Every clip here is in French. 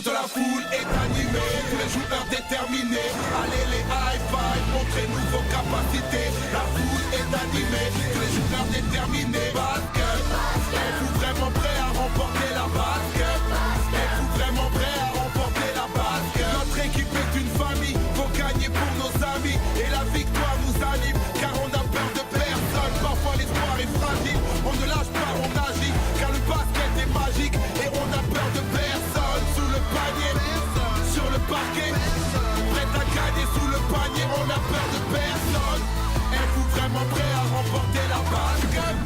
Toute la foule est animée, tous les joueurs déterminés. Allez les high five, montrez-nous vos capacités. La foule est animée, tous les joueurs déterminés. Basket, êtes-vous vraiment prêts à remporter la basket? Êtes-vous vraiment prêts à remporter la basket? Notre équipe est une famille, faut gagner pour nos amis. Et la victoire nous anime, car on a peur de personne. Parfois l'espoir est fragile, on ne lâche pas, on agit. Car le basket est magique, et on a peur de personne. Sous le panier, sur le parquet, prêt à gagner sous le panier, on a peur de personne. Êtes-vous vraiment prêts à remporter la basket?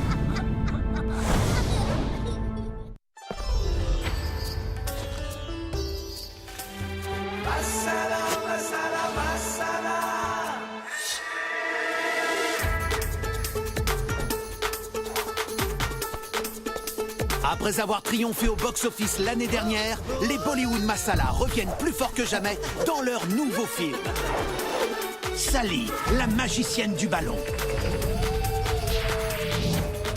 Après avoir triomphé au box-office l'année dernière, les Bollywood Masala reviennent plus fort que jamais dans leur nouveau film. Sally, la magicienne du ballon.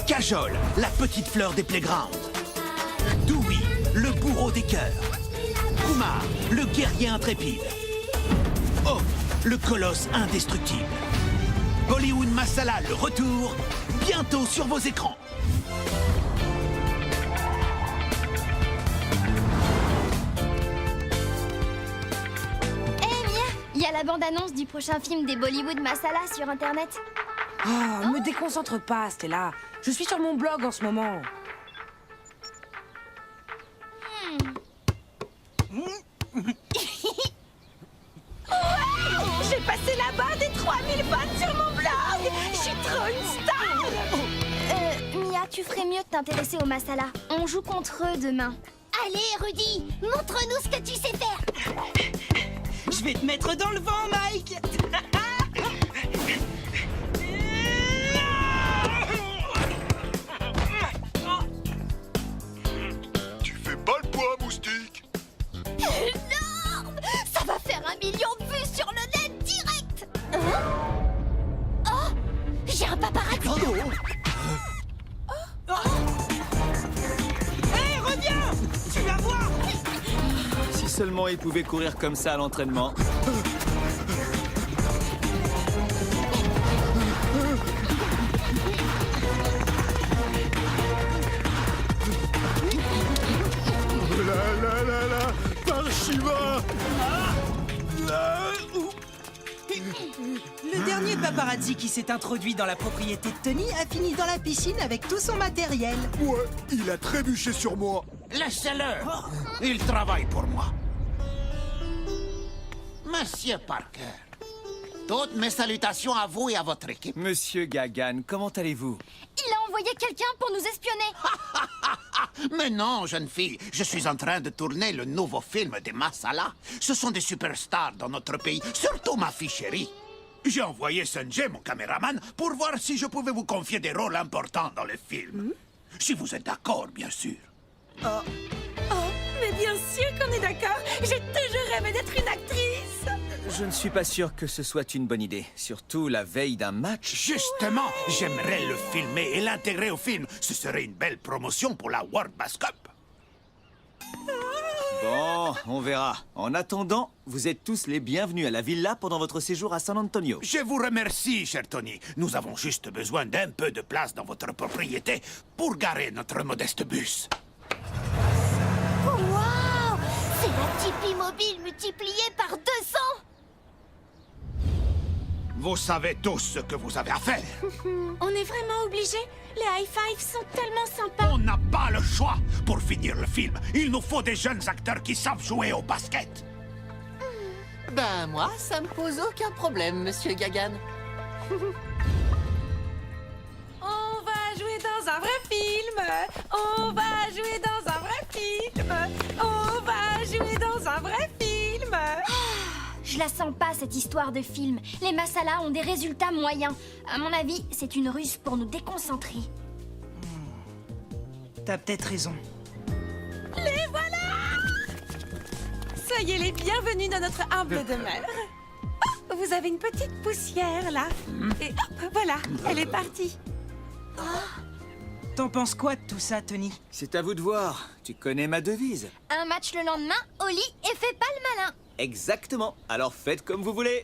Kajol, la petite fleur des playgrounds. Dewey, le bourreau des cœurs. Kumar, le guerrier intrépide. Hope, le colosse indestructible. Bollywood Masala, le retour, bientôt sur vos écrans. Il y a la bande-annonce du prochain film des Bollywood Masala sur Internet. Oh, me déconcentre pas, Stella. Je suis sur mon blog en ce moment. J'ai passé la barre des 3000 fans sur mon blog. Je suis trop une star. Mia, tu ferais mieux de t'intéresser aux Masala. On joue contre eux demain. Allez, Rudy, montre-nous ce que tu sais faire. Je vais te mettre dans le vent, Mike. Tu fais pas le poids, moustique. Énorme! Ça va faire 1 million de vues sur le net direct. Oh, j'ai un paparazzi. Hé, reviens. Tu vas voir. Si seulement il pouvait courir comme ça à l'entraînement. Par Shiva. Le dernier paparazzi qui s'est introduit dans la propriété de Tony a fini dans la piscine avec tout son matériel. Ouais, il a trébuché sur moi. Laissez-le. Il travaille pour moi. Monsieur Parker, toutes mes salutations à vous et à votre équipe. Monsieur Gagan, comment allez-vous? Il a envoyé quelqu'un pour nous espionner. Mais non, jeune fille, je suis en train de tourner le nouveau film des Masala. Ce sont des superstars dans notre pays, surtout ma fille chérie. J'ai envoyé Sanjay, mon caméraman, pour voir si je pouvais vous confier des rôles importants dans le film. Si vous êtes d'accord, bien sûr. Oh, mais bien sûr qu'on est d'accord. J'ai toujours rêvé d'être une actrice. Je ne suis pas sûr que ce soit une bonne idée, surtout la veille d'un match. Justement, j'aimerais le filmer et l'intégrer au film. Ce serait une belle promotion pour la World Bass Cup. Bon, on verra. En attendant, vous êtes tous les bienvenus à la villa pendant votre séjour à San Antonio. Je vous remercie, cher Tony. Nous avons juste besoin d'un peu de place dans votre propriété pour garer notre modeste bus. Waouh! C'est la Tipeee mobile multipliée par 200. Vous savez tous ce que vous avez à faire. On est vraiment obligés. Les high fives sont tellement sympas. On n'a pas le choix. Pour finir le film, il nous faut des jeunes acteurs qui savent jouer au basket. Ben moi, ça me pose aucun problème, monsieur Gagan. On va jouer dans un vrai film. On va jouer dans un vrai film. On va jouer dans un vrai film. Je la sens pas, cette histoire de film. Les Masala ont des résultats moyens. À mon avis, c'est une ruse pour nous déconcentrer. T'as peut-être raison. Les voilà! Soyez les bienvenus dans notre humble demeure. Oh, vous avez une petite poussière, là. Et hop, voilà, elle est partie. T'en penses quoi de tout ça, Tony? C'est à vous de voir. Tu connais ma devise. Un match le lendemain, au lit et fais pas le malin. Exactement. Alors faites comme vous voulez.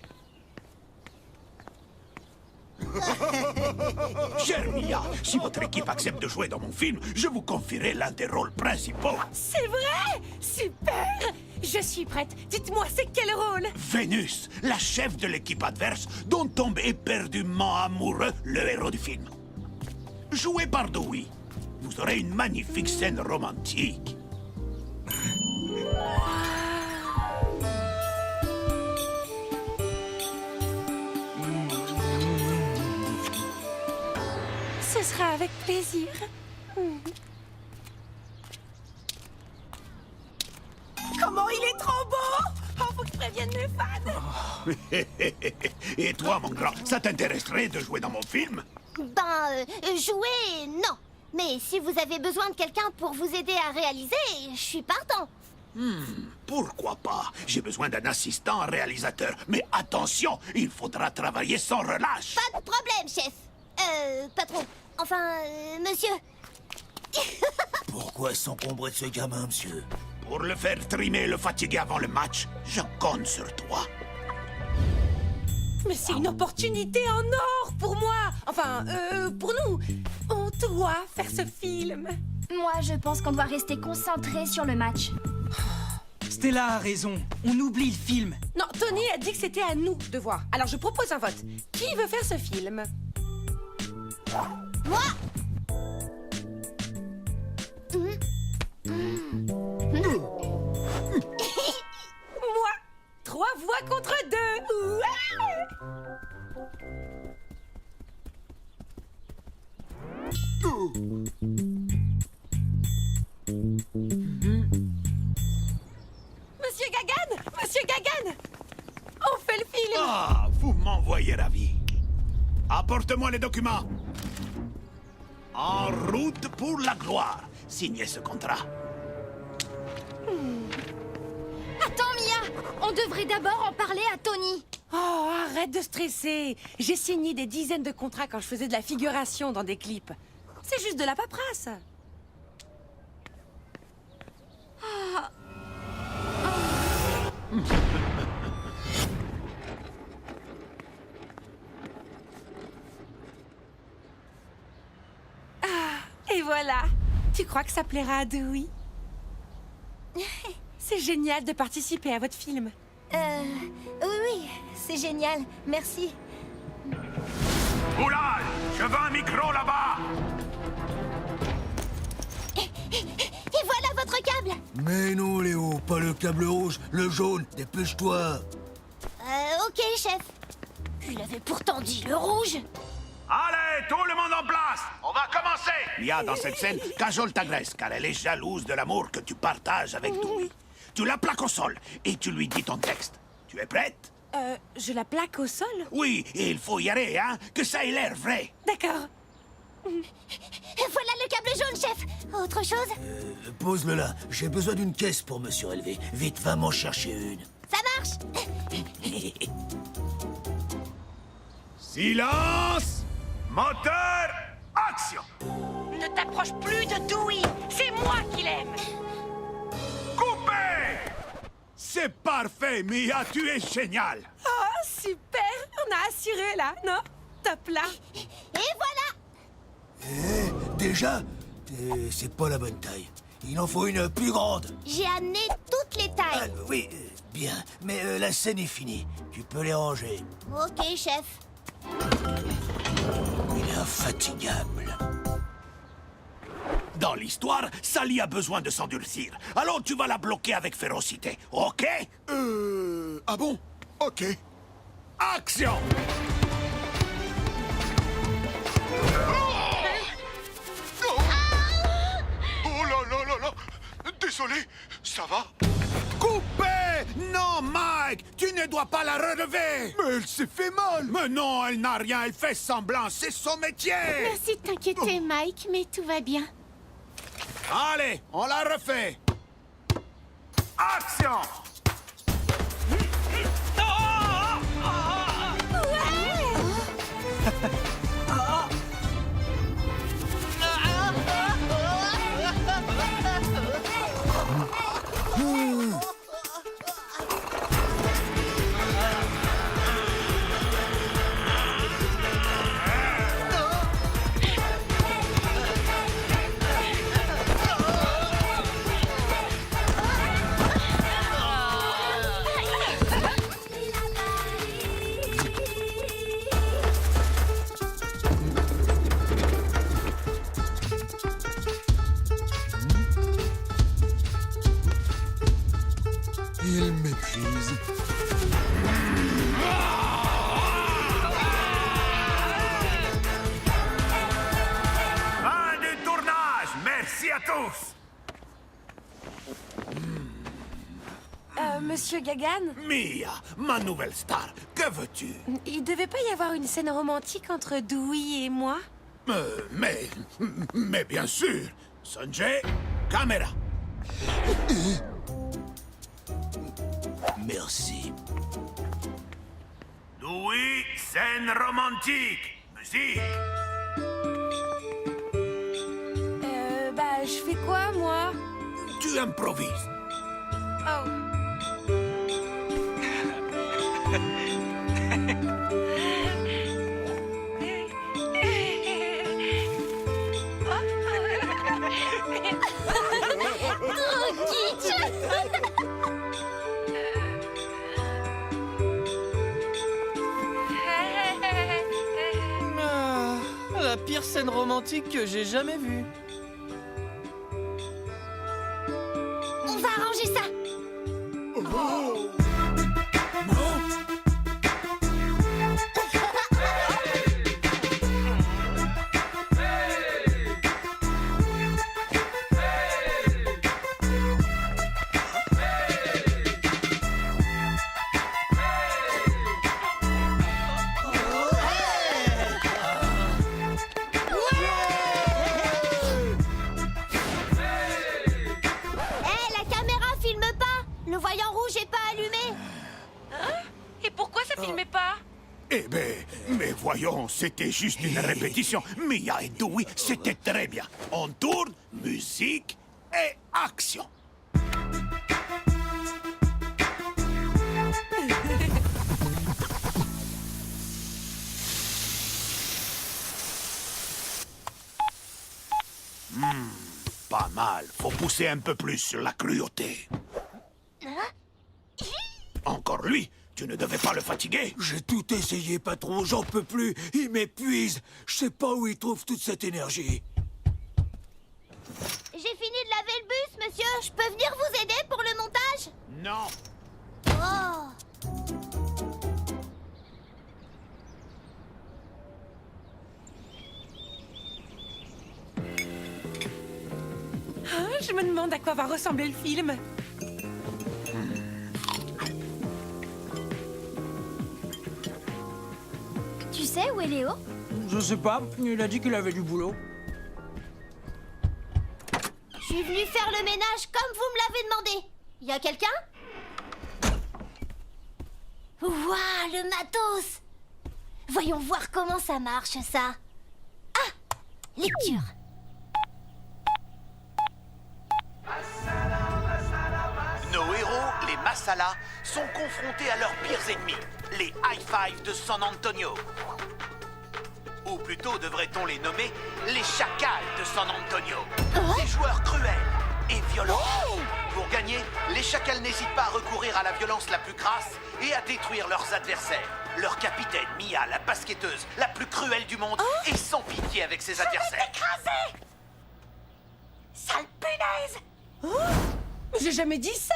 Cher Mia, si votre équipe accepte de jouer dans mon film, je vous confierai l'un des rôles principaux. C'est vrai? Super! Je suis prête. Dites-moi, c'est quel rôle? Vénus, la chef de l'équipe adverse, dont tombe éperdument amoureux le héros du film. Joué par Dewey, vous aurez une magnifique scène romantique. Ce sera avec plaisir. Comment il est trop beau! Oh, faut que je prévienne mes fans! Et toi, mon grand, ça t'intéresserait de jouer dans mon film? Jouer, non. Mais si vous avez besoin de quelqu'un pour vous aider à réaliser, je suis partant. Pourquoi pas? J'ai besoin d'un assistant réalisateur. Mais attention, il faudra travailler sans relâche. Pas de problème, chef. Patron. Enfin, monsieur. Pourquoi s'encombrer de ce gamin, monsieur? Pour le faire trimer et le fatiguer avant le match, je compte sur toi. Mais c'est une opportunité en or pour moi. Enfin, pour nous. On doit faire ce film. Moi, je pense qu'on doit rester concentré sur le match. Stella a raison. On oublie le film. Non, Tony a dit que c'était à nous de voir. Alors je propose un vote. Qui veut faire ce film? Moi. Moi. 3 voix contre 2. Ouais. Monsieur Gagan! Monsieur Gagan! On fait le film! Ah, vous m'envoyez ravi. Apporte-moi les documents. En route pour la gloire. Signez ce contrat. Attends, Mia, on devrait d'abord en parler à Tony. Oh, arrête de stresser! J'ai signé des dizaines de contrats quand je faisais de la figuration dans des clips. C'est juste de la paperasse. Et voilà. Tu crois que ça plaira à Dewey? C'est génial de participer à votre film. Oui, c'est génial, merci. Oulal, je veux un micro là-bas. Et voilà votre câble. Mais non, Léo, pas le câble rouge, le jaune, dépêche-toi. Ok, chef. Il avait pourtant dit le rouge. Allez, tout le monde en place. On va commencer. Mia, dans cette scène, cajole t'agresse, car elle est jalouse de l'amour que tu partages avec Dewey. Tu la plaques au sol et tu lui dis ton texte. Tu es prête? Je la plaque au sol? Oui, et il faut y aller, hein, que ça ait l'air vrai. D'accord. Voilà le câble jaune, chef. Autre chose? Pose-le là, j'ai besoin d'une caisse pour me surélever. Vite, va m'en chercher une. Ça marche. Silence! Moteur, action! Ne t'approche plus de Dewey. C'est moi qui l'aime. Coupé! C'est parfait, Mia, tu es génial! Oh, super. On a assuré, là, non? Top, là. Et voilà. Déjà, c'est pas la bonne taille. Il en faut une plus grande. J'ai amené toutes les tailles. Oui, bien, mais la scène est finie. Tu peux les ranger. Ok, chef. Il est infatigable. Dans l'histoire, Sally a besoin de s'endurcir. Alors tu vas la bloquer avec férocité, ok? Ah bon? Ok. Action! Oh là là là là! Désolé, ça va? Coupé! Non, Mike! Tu ne dois pas la relever! Mais elle s'est fait mal! Mais non, elle n'a rien, elle fait semblant, c'est son métier! Merci de t'inquiéter, Mike, mais tout va bien. Allez, on la refait! Action! Il m'épuise. Fin du tournage. Merci à tous. Monsieur Gagan, Mia, ma nouvelle star, que veux-tu? il devait pas y avoir une scène romantique entre Dewey et moi? Mais bien sûr. Sanjay, caméra. Merci. Oui, scène romantique. Musique. Bah, je fais quoi, moi? Tu improvises. Oh. Trop kitsch. Ah, la pire scène romantique que j'ai jamais vue. On va arranger ça. La caméra filme pas. Le voyant rouge est pas allumé. Et pourquoi ça filmait pas? Eh ben, mais voyons, c'était juste une répétition. Mia et Dewey, c'était très bien. On tourne, musique et action. Pas mal. Faut pousser un peu plus sur la cruauté. Encore lui. Tu ne devais pas le fatiguer. J'ai tout essayé, patron, j'en peux plus. Il m'épuise. Je sais pas où il trouve toute cette énergie. J'ai fini de laver le bus, monsieur. Je peux venir vous aider pour le montage? Non. Oh. Je me demande à quoi va ressembler le film. Tu sais où est Léo? Je sais pas, il a dit qu'il avait du boulot. Je suis venue faire le ménage comme vous me l'avez demandé. Y a quelqu'un? Waouh, le matos! Voyons voir comment ça marche, ça. Ah! Lecture. Nos héros, les Massalas, sont confrontés à leurs pires ennemis, les High Five de San Antonio. Ou plutôt devrait-on les nommer les Chacals de San Antonio. Des joueurs cruels et violents. Pour gagner, les Chacals n'hésitent pas à recourir à la violence la plus crasse et à détruire leurs adversaires. Leur capitaine, Mia, la basketteuse la plus cruelle du monde, est sans pitié avec ses adversaires. Écrasé! Sale punaise! J'ai jamais dit ça.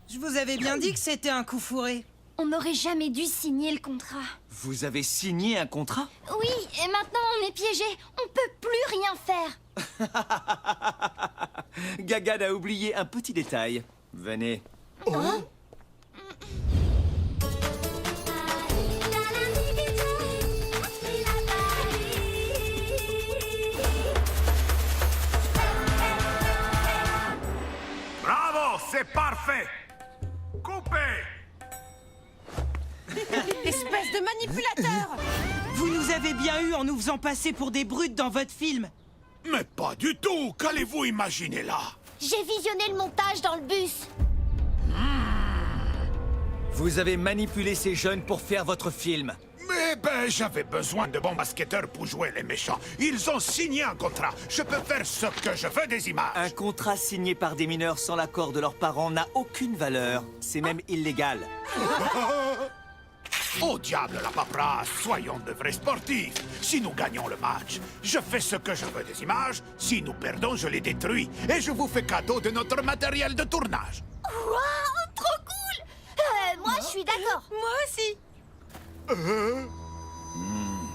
Je vous avais bien dit que c'était un coup fourré. On n'aurait jamais dû signer le contrat. Vous avez signé un contrat? Oui, et maintenant on est piégé. On peut plus rien faire. Gagan a oublié un petit détail. Venez. Bravo, c'est parfait. Coupez. Espèce de manipulateur. Vous nous avez bien eu en nous faisant passer pour des brutes dans votre film. Mais pas du tout. Qu'allez-vous imaginer là? J'ai visionné le montage dans le bus. Vous avez manipulé ces jeunes pour faire votre film. Mais ben, j'avais besoin de bons basketteurs pour jouer les méchants. Ils ont signé un contrat. Je peux faire ce que je veux des images. Un contrat signé par des mineurs sans l'accord de leurs parents n'a aucune valeur. C'est même illégal. Au diable la paperasse, soyons de vrais sportifs. Si nous gagnons le match, je fais ce que je veux des images. Si nous perdons, je les détruis. Et je vous fais cadeau de notre matériel de tournage. Waouh, trop cool! suis d'accord. Moi aussi.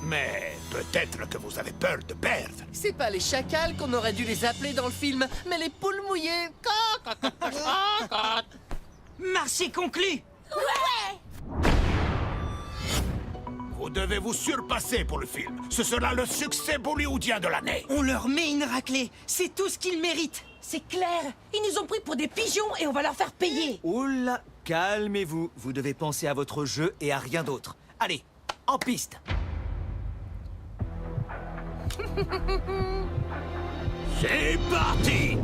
Mais peut-être que vous avez peur de perdre. C'est pas les chacals qu'on aurait dû les appeler dans le film, mais les poules mouillées. Marché conclu. Vous devez vous surpasser pour le film. Ce sera le succès bollywoodien de l'année. On leur met une raclée. C'est tout ce qu'ils méritent. C'est clair. Ils nous ont pris pour des pigeons et on va leur faire payer. Oula, calmez-vous. Vous devez penser à votre jeu et à rien d'autre. Allez, en piste. C'est parti.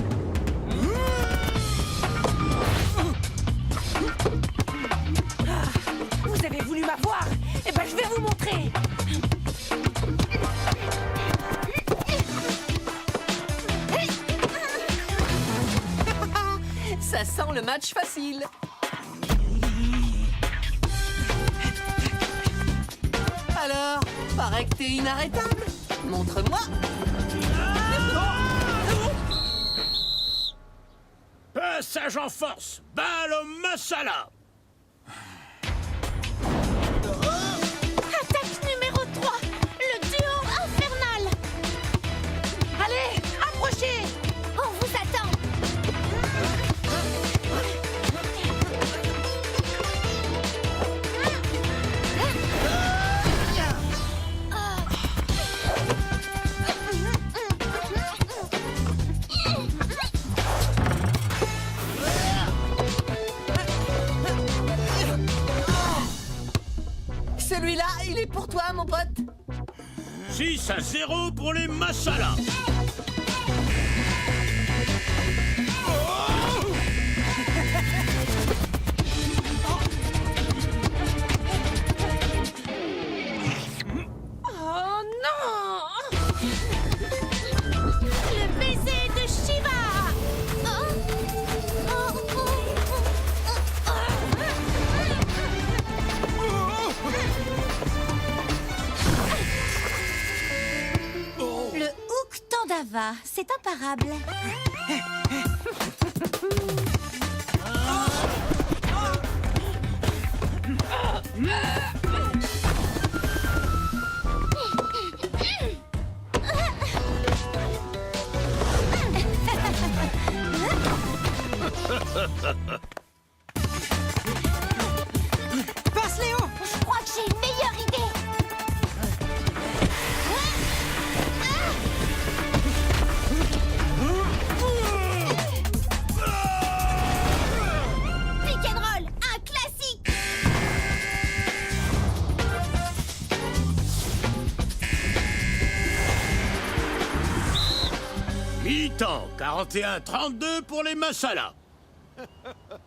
Vous avez voulu m'avoir. Eh ben, je vais vous montrer. Ça sent le match facile. Alors, paraît que t'es inarrêtable. Montre-moi. Passage en force. Balle au masala. Attaque numéro 3, le duo infernal. Allez, approchez. On vous attend. Celui-là, il est pour toi, mon pote. 6-0 pour les masala. Oh non. Le baiser de Shiva. Le hook Tandava, c'est imparable. Passe Léo. Je crois que j'ai une meilleure idée. Pick and roll, un classique. Mi-temps, 41-32 pour les masala.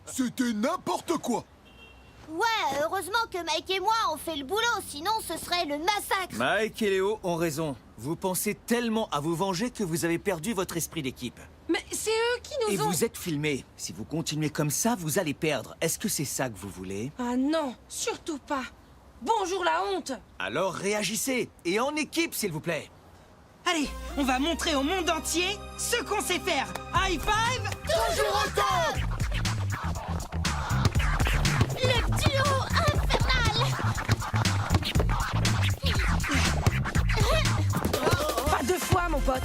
C'était n'importe quoi. Ouais, heureusement que Mike et moi on fait le boulot, sinon ce serait le massacre. Mike et Léo ont raison. Vous pensez tellement à vous venger que vous avez perdu votre esprit d'équipe. Mais c'est eux qui nous Et ont... vous êtes filmés. Si vous continuez comme ça, vous allez perdre. Est-ce que c'est ça que vous voulez? Ah non, surtout pas. Bonjour la honte. Alors réagissez. Et en équipe, s'il vous plaît. Allez, on va montrer au monde entier ce qu'on sait faire. High five. Toujours au top. Le duo infernal. Pas deux fois, mon pote.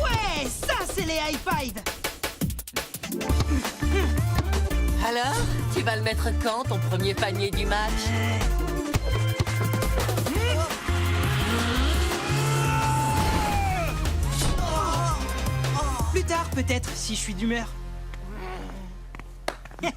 Ouais, ça c'est les high five. Alors, tu vas le mettre quand, ton premier panier du match? Plus tard peut-être, si je suis d'humeur. Mais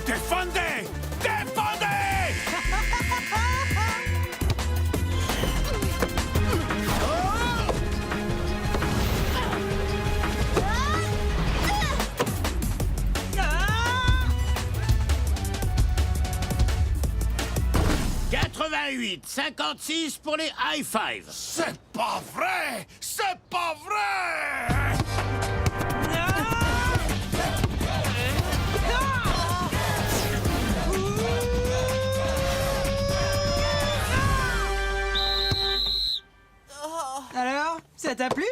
défendez! Défendez! 88, 56 pour les high five. C'est pas vrai! C'est pas vrai! Alors, ça t'a plu?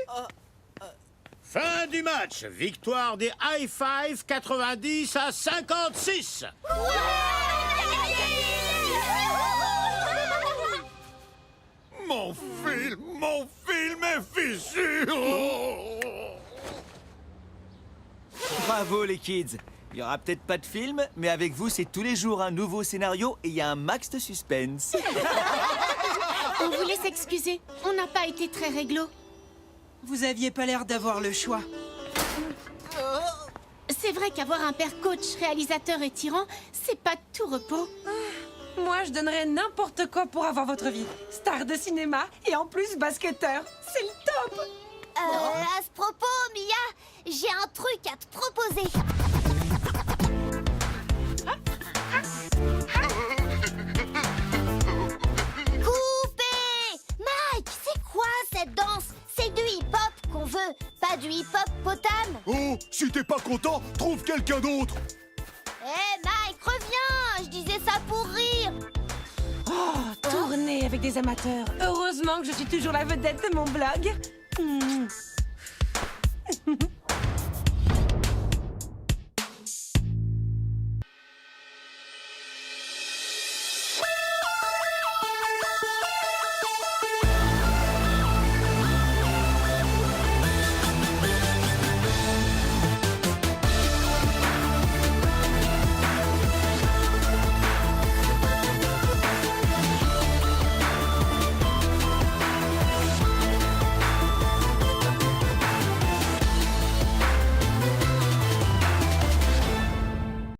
Fin du match. Victoire des high five 90 à 56. Mon film est fichu! Bravo les kids. Il y aura peut-être pas de film, mais avec vous, c'est tous les jours un nouveau scénario et il y a un max de suspense. On voulait s'excuser. On n'a pas été très réglo. Vous aviez pas l'air d'avoir le choix. C'est vrai qu'avoir un père coach, réalisateur et tyran, c'est pas tout repos. Moi, je donnerais n'importe quoi pour avoir votre vie. Star de cinéma et en plus basketteur. C'est le top. À ce propos, Mia, j'ai un truc à te proposer. Coupé! Mike, c'est quoi cette danse? C'est du hip-hop qu'on veut, pas du hip-hop potam. Oh, si t'es pas content, trouve quelqu'un d'autre! Hé, Mike, reviens! Je disais ça pour rire. Tourner avec des amateurs. Heureusement que je suis toujours la vedette de mon blog.